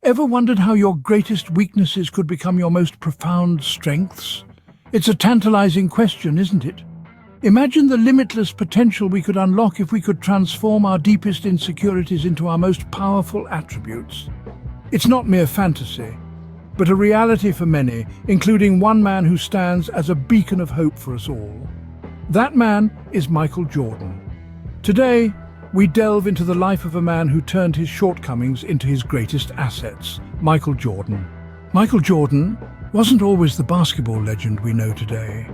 Ever wondered how your greatest weaknesses could become your most profound strengths? It's a tantalizing question, isn't it? Imagine the limitless potential we could unlock if we could transform our deepest insecurities into our most powerful attributes. It's not mere fantasy, but a reality for many, including one man who stands as a beacon of hope for us all. That man is Michael Jordan. Today, we delve into the life of a man who turned his shortcomings into his greatest assets, Michael Jordan. Michael Jordan wasn't always the basketball legend we know today.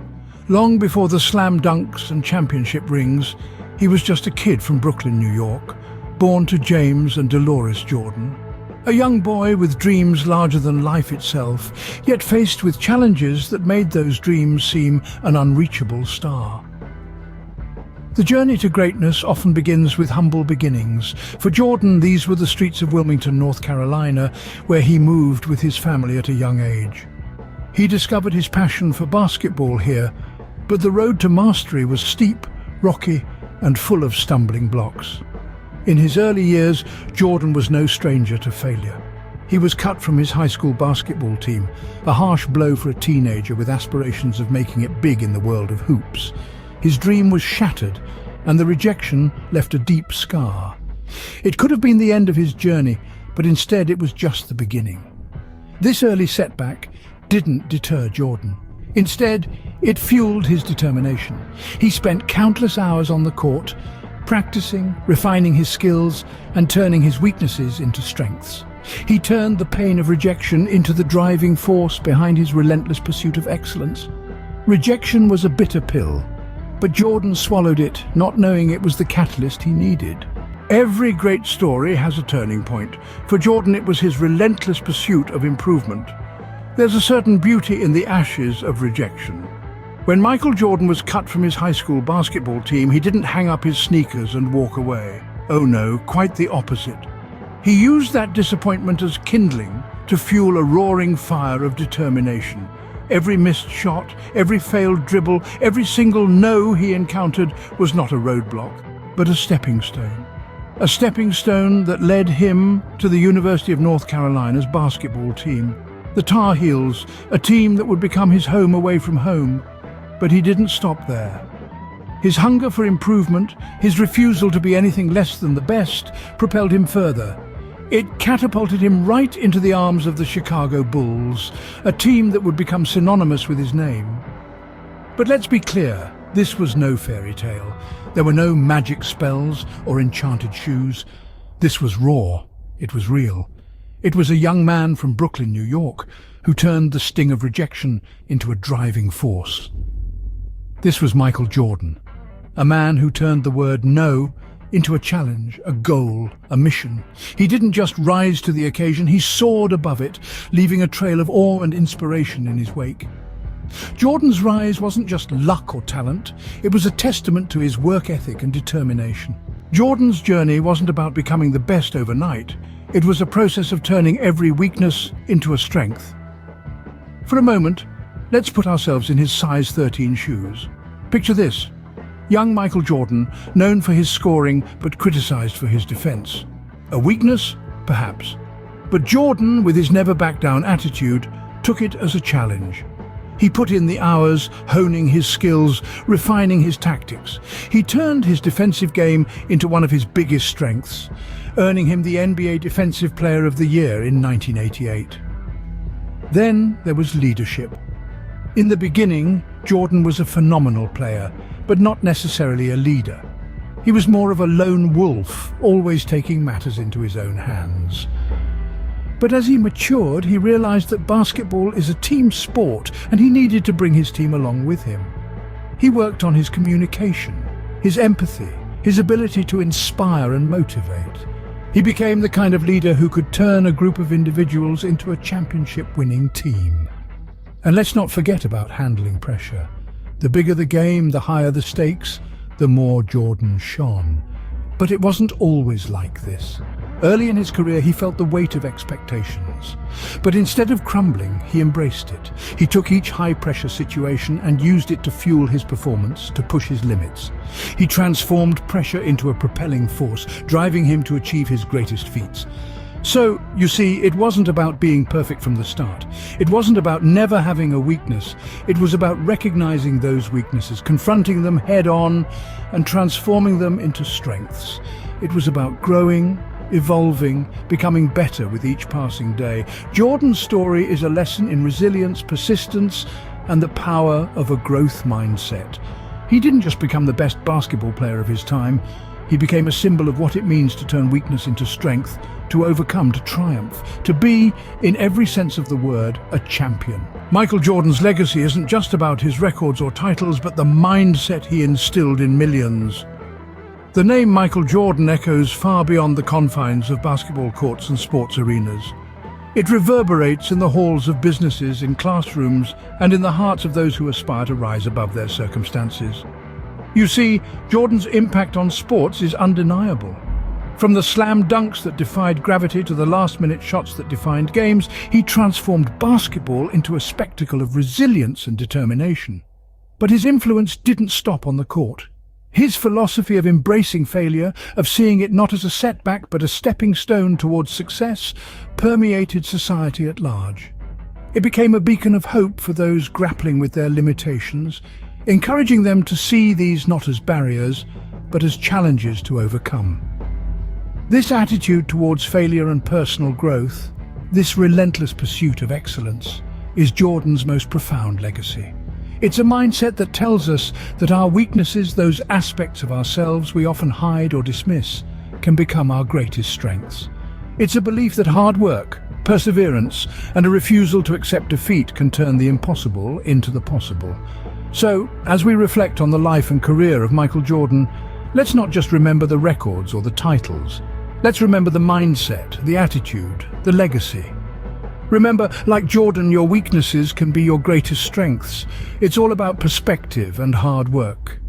Long before the slam dunks and championship rings, he was just a kid from Brooklyn, New York, born to James and Dolores Jordan. A young boy with dreams larger than life itself, yet faced with challenges that made those dreams seem an unreachable star. The journey to greatness often begins with humble beginnings. For Jordan, these were the streets of Wilmington, North Carolina, where he moved with his family at a young age. He discovered his passion for basketball here, but the road to mastery was steep, rocky, and full of stumbling blocks. In his early years, Jordan was no stranger to failure. He was cut from his high school basketball team, a harsh blow for a teenager with aspirations of making it big in the world of hoops. His dream was shattered, and the rejection left a deep scar. It could have been the end of his journey, but instead it was just the beginning. This early setback didn't deter Jordan. Instead, it fueled his determination. He spent countless hours on the court, practicing, refining his skills, and turning his weaknesses into strengths. He turned the pain of rejection into the driving force behind his relentless pursuit of excellence. Rejection was a bitter pill, but Jordan swallowed it, not knowing it was the catalyst he needed. Every great story has a turning point. For Jordan, it was his relentless pursuit of improvement. There's a certain beauty in the ashes of rejection. When Michael Jordan was cut from his high school basketball team, he didn't hang up his sneakers and walk away. Oh no, quite the opposite. He used that disappointment as kindling to fuel a roaring fire of determination. Every missed shot, every failed dribble, every single no he encountered was not a roadblock, but a stepping stone. A stepping stone that led him to the University of North Carolina's basketball team. The Tar Heels, a team that would become his home away from home. But he didn't stop there. His hunger for improvement, his refusal to be anything less than the best, propelled him further. It catapulted him right into the arms of the Chicago Bulls, a team that would become synonymous with his name. But let's be clear, this was no fairy tale. There were no magic spells or enchanted shoes. This was raw. It was real. It was a young man from Brooklyn, New York, who turned the sting of rejection into a driving force. This was Michael Jordan, a man who turned the word no into a challenge, a goal, a mission. He didn't just rise to the occasion, he soared above it, leaving a trail of awe and inspiration in his wake. Jordan's rise wasn't just luck or talent, it was a testament to his work ethic and determination. Jordan's journey wasn't about becoming the best overnight, it was a process of turning every weakness into a strength. For a moment, let's put ourselves in his size 13 shoes. Picture this. Young Michael Jordan, known for his scoring but criticized for his defense. A weakness? Perhaps. But Jordan, with his never-back-down attitude, took it as a challenge. He put in the hours, honing his skills, refining his tactics. He turned his defensive game into one of his biggest strengths, earning him the NBA Defensive Player of the Year in 1988. Then there was leadership. In the beginning, Jordan was a phenomenal player, but not necessarily a leader. He was more of a lone wolf, always taking matters into his own hands. But as he matured, he realized that basketball is a team sport, and he needed to bring his team along with him. He worked on his communication, his empathy, his ability to inspire and motivate. He became the kind of leader who could turn a group of individuals into a championship-winning team. And let's not forget about handling pressure. The bigger the game, the higher the stakes, the more Jordan shone. But it wasn't always like this. Early in his career, he felt the weight of expectations. But instead of crumbling, he embraced it. He took each high-pressure situation and used it to fuel his performance, to push his limits. He transformed pressure into a propelling force, driving him to achieve his greatest feats. So, you see, it wasn't about being perfect from the start. It wasn't about never having a weakness. It was about recognizing those weaknesses, confronting them head on, and transforming them into strengths. It was about growing, evolving, becoming better with each passing day. Jordan's story is a lesson in resilience, persistence, and the power of a growth mindset. He didn't just become the best basketball player of his time. He became a symbol of what it means to turn weakness into strength, to overcome, to triumph, to be, in every sense of the word, a champion. Michael Jordan's legacy isn't just about his records or titles, but the mindset he instilled in millions. The name Michael Jordan echoes far beyond the confines of basketball courts and sports arenas. It reverberates in the halls of businesses, in classrooms, and in the hearts of those who aspire to rise above their circumstances. You see, Jordan's impact on sports is undeniable. From the slam dunks that defied gravity to the last-minute shots that defined games, he transformed basketball into a spectacle of resilience and determination. But his influence didn't stop on the court. His philosophy of embracing failure, of seeing it not as a setback but a stepping stone towards success, permeated society at large. It became a beacon of hope for those grappling with their limitations, encouraging them to see these not as barriers, but as challenges to overcome. This attitude towards failure and personal growth, this relentless pursuit of excellence, is Jordan's most profound legacy. It's a mindset that tells us that our weaknesses, those aspects of ourselves we often hide or dismiss, can become our greatest strengths. It's a belief that hard work, perseverance, and a refusal to accept defeat can turn the impossible into the possible. So, as we reflect on the life and career of Michael Jordan, let's not just remember the records or the titles. Let's remember the mindset, the attitude, the legacy. Remember, like Jordan, your weaknesses can be your greatest strengths. It's all about perspective and hard work.